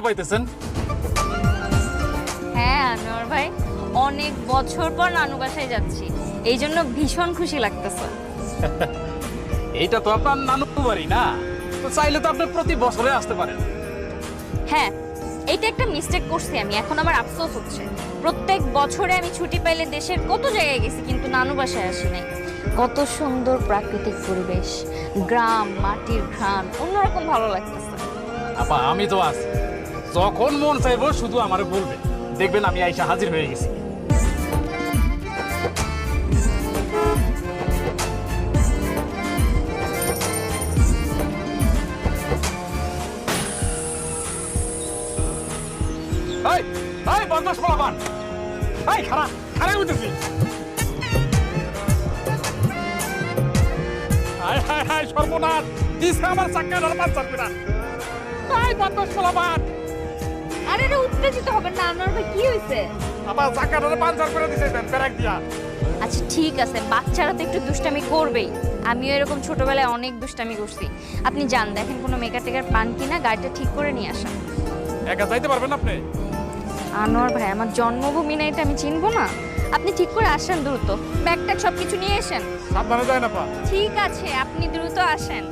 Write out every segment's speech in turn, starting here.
পাইতেছেন? হ্যাঁ আনোয়ার ভাই, অনেক বছর পর নানু বাসায় যাচ্ছি, এই জন্য ভীষণ খুশি লাগতেছে। এইটা তো আপনার নানু বাড়ি না, তো চাইলে তো আপনি প্রতি বছরে আসতে পারেন। হ্যাঁ, এটা একটা মিস্টেক করছি আমি, এখন আমার আফসোস হচ্ছে। প্রত্যেক বছরে আমি ছুটি পাইলে দেশের কত জায়গায় গেছি, কিন্তু নানু বাসায় আসি নাই। কত সুন্দর প্রাকৃতিক পরিবেশ, গ্রাম, মাটির ঘ্রাণ, অন্যরকম ভালো লাগতেছে। আপা আমি তো আছি, যখন মন চাইবো শুধু আমারে বলবে, দেখবেন আমি আইসা হাজির হয়ে গেছি। এই এই বদমাশ পোলাপান, এই খাড়া খাড়া হইতেছি। হায় হায় হায় সর্বনাশ, দিছে আমার চাক্কাটার পাঞ্চার করে। এই বদমাশ পোলাপান, আরে রে, উত্তেজিত হবেন না আনোয়ার ভাই, কি হয়েছে? আমার চাক্কাটার পাঞ্চার করে দিছে ব্যারাক দিয়া। আচ্ছা ঠিক আছে, বাচ্চারা তো একটু দুষ্টামি করবেই, আমিও এরকম ছোটবেলায় অনেক দুষ্টামি করছি। আপনি যান, দেখেন কোনো মেকার টেকার পান কিনা, গাড়িটা ঠিক করে নিয়ে আসেন। একা যাইতে পারবেন আপনি? আনোয়ার ভাই, আমার জন্মভূমি না, এটা আমি চিনবো না? আপনি ঠিক করে আসেন দ্রুত, ব্যাগ ট্যাগ সব কিছু নিয়ে আসেন। সাবধানে যায় না পা। ঠিক আছে, আপনি দ্রুত আসেন।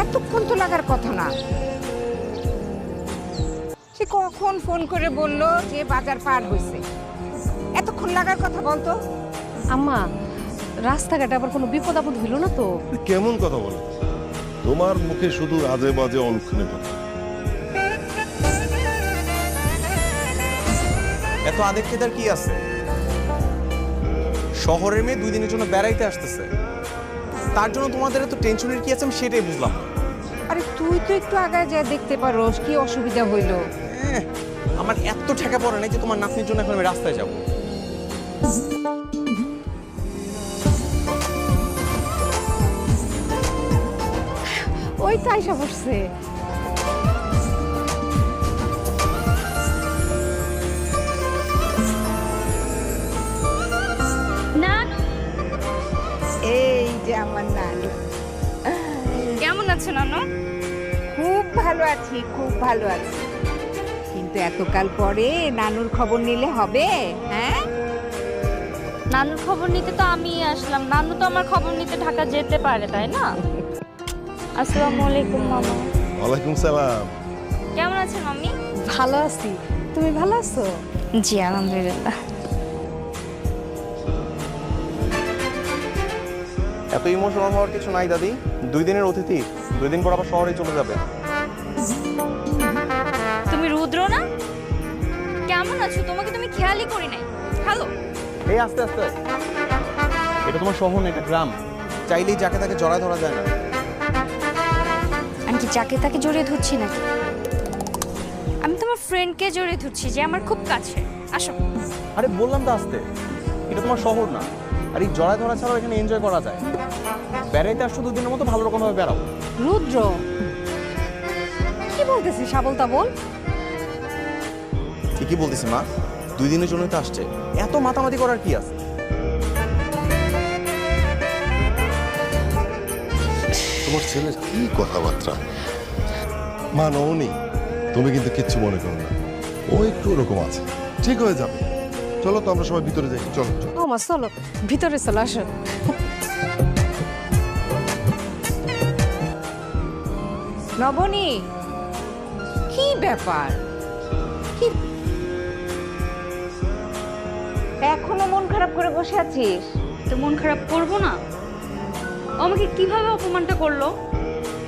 এতক্ষণ তো লাগার কথা না। সে কখন ফোন করে বলল যে বাজার পার হয়েছে, এতক্ষণ লাগার কথা বলতো। আম্মা, রাস্তাঘাটে আবার কোনো বিপদ আপদ হইল না তো? কেমন কথা বলো? তোমার মুখে শুধু আজে বাজে অনুক্ষণে কথা। এত আদিত্যতার কি আছে? শহরের মেয়ে 2 দিনের জন্য বেড়াইতে আসতেছে, তার জন্য তোমাদের এত টেনশনের কি আছে আমি সেটাই বুঝলাম। আরে তুই তো একটু আগে যা দেখতে পারোস, কি অসুবিধা হইলো? আমার এত ঠেকা পড়ে নাই যে তোমার নাতনির জন্য এখন আমি রাস্তায় যাব। ওই তো আইসা বসছে। নানু, এই যে আমার নানু। কেমন আছো নানু? খুব ভালো আছি, খুব ভালো আছি। কিন্তু এতকাল পরে নানুর খবর নিলে হবে? হ্যাঁ, নানুর খবর নিতে তো আমি আসলাম, নানু তো আমার খবর নিতে ঢাকা যেতে পারে, তাই না? আসসালামু আলাইকুম মামা। ওয়ালাইকুম সালাম। কেমন আছেন মাম্মি? ভালো আছি, তুমি ভালো আছো? জি আলহামদুলিল্লাহ। এত ইমোশনাল হওয়ার কিছু নাই দাদি, 2 দিনের অতিথি, 2 দিন পর আবার শহরে চলে যাবে। তুমি রুদ্র না? কেমন আছো? তোমাকে তুমি খেয়ালই করি নাই। হ্যালো। এই আস্তে আস্তে, এটা তোমার শহর না, এটা গ্রাম, চাইলেই যাকে তাকে জড়ায় ধরা যায় না। আমি কি যাকে তাকে জড়িয়ে ধরছি নাকি? আমি তোমার ফ্রেন্ডকে জড়িয়ে ধরছি, যে আমার খুব কাছে। আসো। আরে বললাম তো আস্তে, এটা তোমার শহর না, আর এই জড়ায় ধরা ছাড়াও এখানে এনজয় করা যায়। বেড়াইতে আসছো 2 দিনের মতো ভালো রকম ভাবে বেড়াও। রুদ্র, কি বলতেছিস সাবল তাবল? ঠিকই বলতেছি মা, 2 দিনের জন্যই তো আসছে, এত মাতামাতি করার কি আছে? তোমার ছেলের কি কথাবার্তা। মা নওনি, তুমি কিন্তু কিচ্ছু মনে করো না, ও একটু ওরকম আছে, ঠিক হয়ে যাবে। চলো তো আমরা সবাই ভিতরে যাই, চলো চলো। ও মা, চলো ভিতরে চলো, আসো। নবনী, কি ব্যাপার? কি এখনো মন খারাপ করে বসে আছিস? তো মন খারাপ করবো না? ও আমাকে কিভাবে অপমানটা করলো?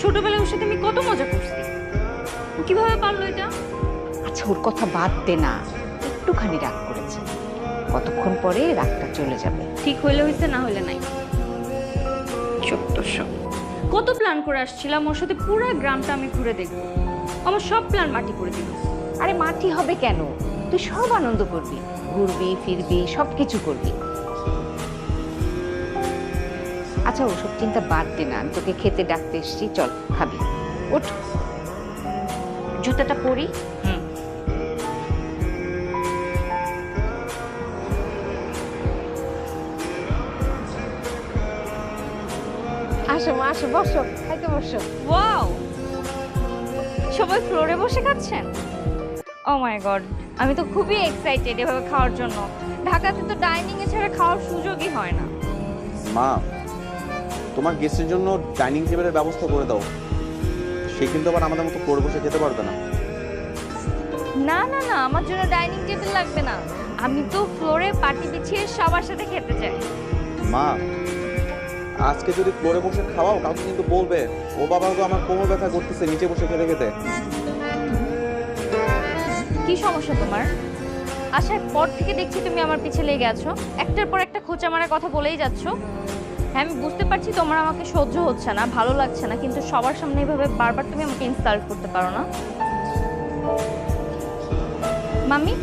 ছোটবেলায় ওর সাথে আমি কত মজা করছি, ও কিভাবে পারলো এটা? আচ্ছা ওর কথা বাদ দে না, একটুখানি রাগ করেছে, কতক্ষণ পরে রাগটা চলে যাবে। ঠিক হইলে হইছে, না হইলে নাই। চত্বরশো কত প্ল্যান করে আসছিলাম ওর সাথে, পুরো গ্রামটা আমি ঘুরে দেখবো, আমার সব প্ল্যান মাটি করে দিল। আরে মাটি হবে কেন, তুই সব আনন্দ করবি, ঘুরবি ফিরবি সবকিছু করবি। আচ্ছা ওসব চিন্তা বাদ দে না, আমি তোকে খেতে ডাকতে এসেছি, চল খাবি, ওঠ। জুতাটা পরি। আসো বসো, খাইতে বসো। ওয়াও, সবাই ফ্লোরে বসে খাচ্ছেন? ও মাই গড, আমি তো খুবই এক্সাইটেড এভাবে খাওয়ার জন্য। ঢাকাতে তো ডাইনিং এ ছাড়া খাওয়ার সুযোগই হয় না। মা, তোমার গেস্টের জন্য ডাইনিং টেবিলের ব্যবস্থা করে দাও। সে কিন্তু আবার আমাদের মতো ফ্লোরে বসে খেতে পারবে না। না না না, আমার জন্য ডাইনিং টেবিল লাগবে না। আমি তো ফ্লোরে পাটি বিছিয়ে সবার সাথে খেতে চাই। মা, আজকে যদি ফ্লোরে বসে খাওয়াও, কাউকে কিন্তু বলবে ও বাবা গো আমার কোমর ব্যথা করতেছে নিচে বসে খেতে খেতে। কি সমস্যা তোমার? আসার পর থেকে দেখছি তুমি আমার পিছে লেগে আছো, একটার পর একটা খোঁচা মারার কথা বলেই যাচ্ছ। হ্যাঁ, আমি বুঝতে পারছি তোমার আমাকে সহ্য হচ্ছে না, ভালো লাগছে না, কিন্তু সবার সামনে এইভাবে বারবার তুমি আমাকে ইনসাল্ট করতে পারো না। মামি,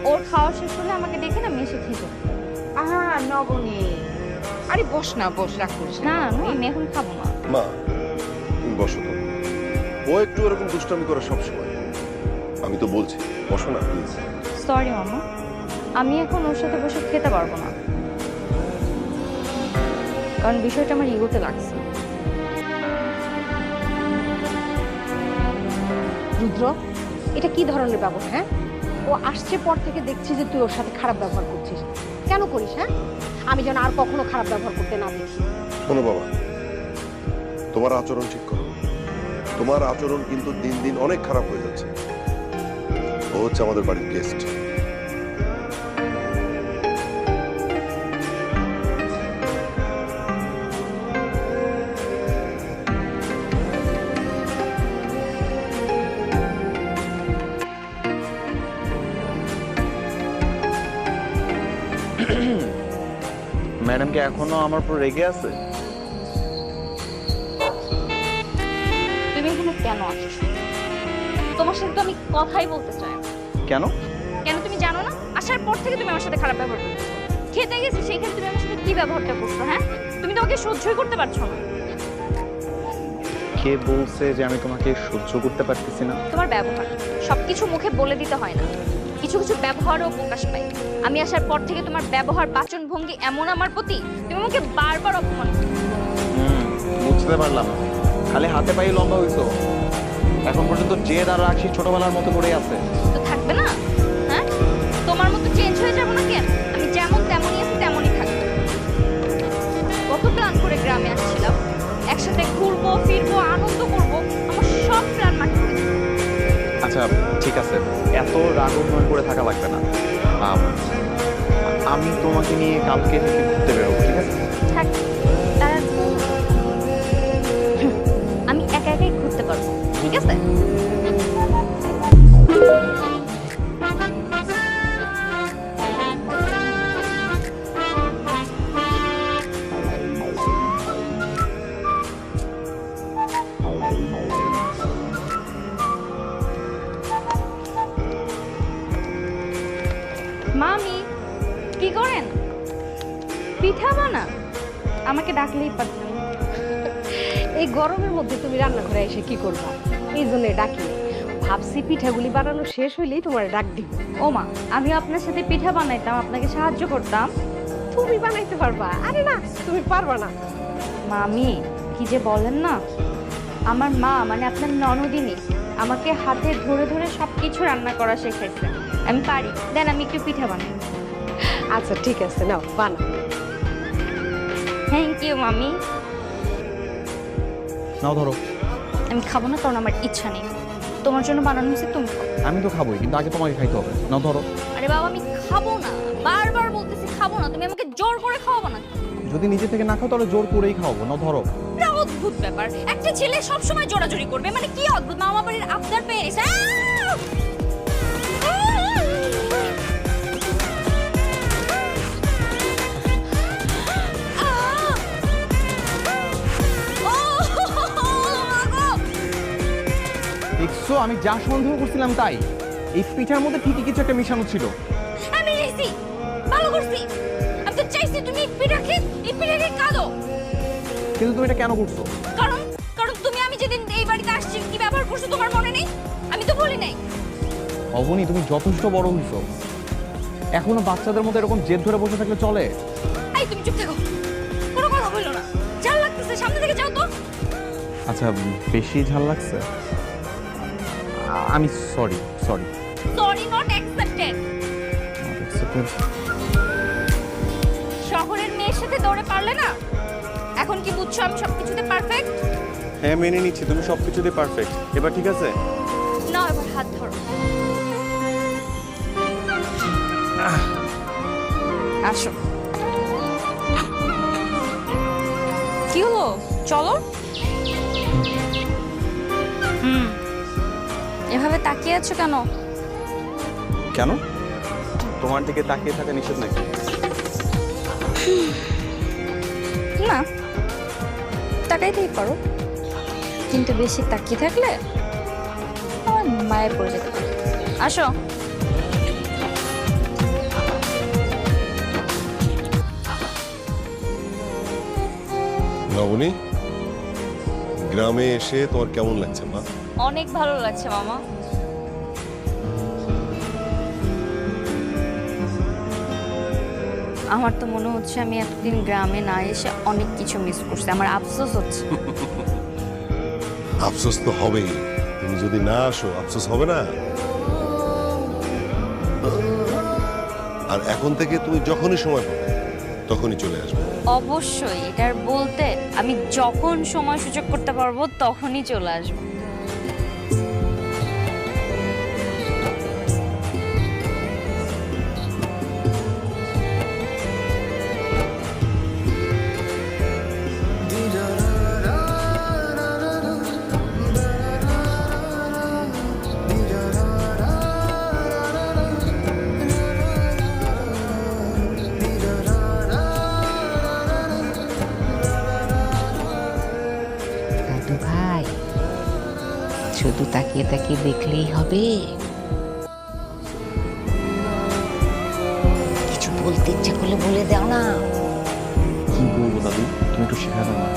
ওর খাওয়া শেষ হলে আমাকে দেখে না মেশে খেয়ে নবনী, আরে বস না, বস, রাগ করিস না। না না, আমি এখন খাবো না। মা তুমি বসো তো, ও একটু এরকম দুষ্টামি করে সবসময়। আমি তো বলছি বসো না প্লিজ। সরি মামা, আমি এখন ওর সাথে বসে খেতে পারবো না, কারণ বিষয়টা আমার ইগোতে লাগছে। রুদ্র, এটা কি ধরনের ব্যবহার? হ্যাঁ, ও আসছে পর থেকে দেখছি যে তুই ওর সাথে খারাপ ব্যবহার করছিস। কেন করিস? হ্যাঁ, আমি যেন আর কখনো খারাপ ব্যবহার করতে না দেখি। শোনো বাবা, তোমার আচরণ ঠিক করো। তোমার আচরণ কিন্তু দিন দিন অনেক খারাপ হয়ে যাচ্ছে। ও হচ্ছে আমাদের বাড়ির গেস্ট। ম্যাডাম কি এখনো আমার উপর রেগে আছে? তুমি এখানে কেন আসছো? তোমার সাথে তো আমি কথাই বলতে চাই না। কেন? কেন তুমি জানো না? আসার পর থেকে তুমি আমার সাথে খারাপ ব্যবহার করছো। খেতে গেছি, সেখানে তুমি আমার সাথে কি ব্যবহারটা করছো? হ্যাঁ, তুমি তো আমাকে সহ্যই করতে পারছো না। কে বলছে যে আমি তোমাকে সহ্য করতে পারতেছি না? তোমার ব্যবহার সবকিছু মুখে বলে দিতে হয় না, কিছু কিছু ব্যবহারও প্রকাশ পায়। আমি আসার পর থেকে তোমার ব্যবহার, বাচন ভঙ্গি এমন আমার প্রতি, তুমি আমাকে বারবার অপমান করছো। বুঝতে পারলাম, খালি হাতে পায়ে লম্বা হইছো। এখন পর্যন্ত যে দাঁড়া রাখছি ছোটবেলার মতো করেই আছে। তো থাকবে না? হ্যাঁ, তোমার মতো চেঞ্জ হয়ে যাবো না কেন? আমি যেমন তেমনই আছি তেমনই থাকবো। কত প্ল্যান করে গ্রামে আসছিলাম, একসাথে ঘুরবো ফিরবো আনন্দ করবো, আমার সব প্ল্যান মাটি করে দিল। আচ্ছা ঠিক আছে, এত রাগ অভিমান করে থাকা লাগবে না। আমি তোমাকে নিয়ে কালকে থেকে ঘুরতে বেরোবো, ঠিক আছে? থাক, তারা আমি একা একাই ঘুরতে পারবো, ঠিক আছে? মামি কি করেন? পিঠা বানান? আমাকে ডাকলেই পারতেন। এই গরমের মধ্যে তুমি রান্না করে এসে কি করবা? এই জন্য ডাকি। ভাবছি পিঠাগুলি বানানো শেষ হইলেই তোমার ডাক দিব। ও মা, আমি আপনার সাথে পিঠা বানাইতাম, আপনাকে সাহায্য করতাম। তুমি বানাইতে পারবা? আরে না, তুমি পারবা না। মামি কি যে বলেন না, আমার মা মানে আপনার ননদিনী আমাকে হাতে ধরে ধরে সবকিছু রান্না করা শেখাইছে। আমি পারি, দেন আমি একটু পিঠা বানাই। আচ্ছা ঠিক আছে, নাও বানাও। থ্যাংক ইউ মামি। নাও ধরো। আমি খাবো না, কারণ আমার ইচ্ছা নেই। তোমার জন্য বানানো হয়েছে, তুমি খাও। আমি তো খাবোই, কিন্তু আগে তোমাকে খাইতে হবে। নাও ধরো। আরে বাবা, আমি খাবো না, বারবার বলতেছি খাবো না, তুমি আমাকে জোর করে খাওয়াবো না। যদি নিজে থেকে না খাও তাহলে জোর করেই খাওয়াবো। নাও ধরো। এটা অদ্ভুত ব্যাপার, একটা ছেলে সবসময় জোরাজোরি করবে, মানে কি অদ্ভুত। মামা বাড়ির আবদার পেয়ে এসে দেখছো, আমি যা সন্দেহ করছিলাম তাই। এই পিঠার মধ্যে ঠিকই কিছু একটা মিশানো ছিল। আমি চাইছি, ভালো করছি। আমি তো চাইছি তুমি এই পিঠাকে কাঁদো। কিন্তু তুমি এটা কেন করছো? কারণ কারণ তুমি আমি যেদিন এই বাড়িতে আসছি কি ব্যবহার করছো তোমার মনে নেই? আমি তো বলি নাই। অবনী, তুমি যথেষ্ট বড় হইছো, এখনো বাচ্চাদের মতো এরকম জেদ ধরে বসে থাকলে চলে? এই তুমি চুপ থাকো, কোনো কথা বলো না। যা লাগতেছে লাগছে, সামনে থেকে যাও তো। আচ্ছা, বেশি ঝাল লাগছে? আমি সরি। Sorry not accepted. শহরের মেয়ের সাথে দৌড়ে পারলে না, এখন কি বুঝছো আমি সবকিছুতে পারফেক্ট? হ্যাঁ, মেনে নিচ্ছি তুমি সবকিছুতে পারফেক্ট। এবার ঠিক আছে? না, এবার হাত ধরো। আসো। কি হলো, চলো। এভাবে তাকিয়ে আছো কেন? কেন? তোমার দিকে তাকিয়ে থাকা নিষেধ নাকি? না, তাকাইতেই পারো, কিন্তু বেশি তাকিয়ে থাকলে আমার মায়ের পড়ে যেতে পারে। আসো। নবনী, গ্রামে এসে তোমার কেমন লাগছে মা? অনেক ভালো লাগছে মামা। আমার তো মনে হচ্ছে আমি এতদিন গ্রামে না এসে অনেক কিছু মিস করছি, আমার আফসোস হচ্ছে। আফসোস তো হবেই, তুমি যদি না আসো আফসোস হবে না? আর এখন থেকে তুমি যখনই সময় পাবে তখনই চলে আসবে। অবশ্যই, এটার বলতে আমি যখন সময় সুযোগ করতে পারবো তখনই চলে আসবো। দাদু ভাই, শুধু তাকিয়ে তাকিয়ে দেখলেই হবে? কিছু বলতে ইচ্ছা করলে বলে দাও না। কি বলবো দাদু? তুমি একটু শেখা দাও না।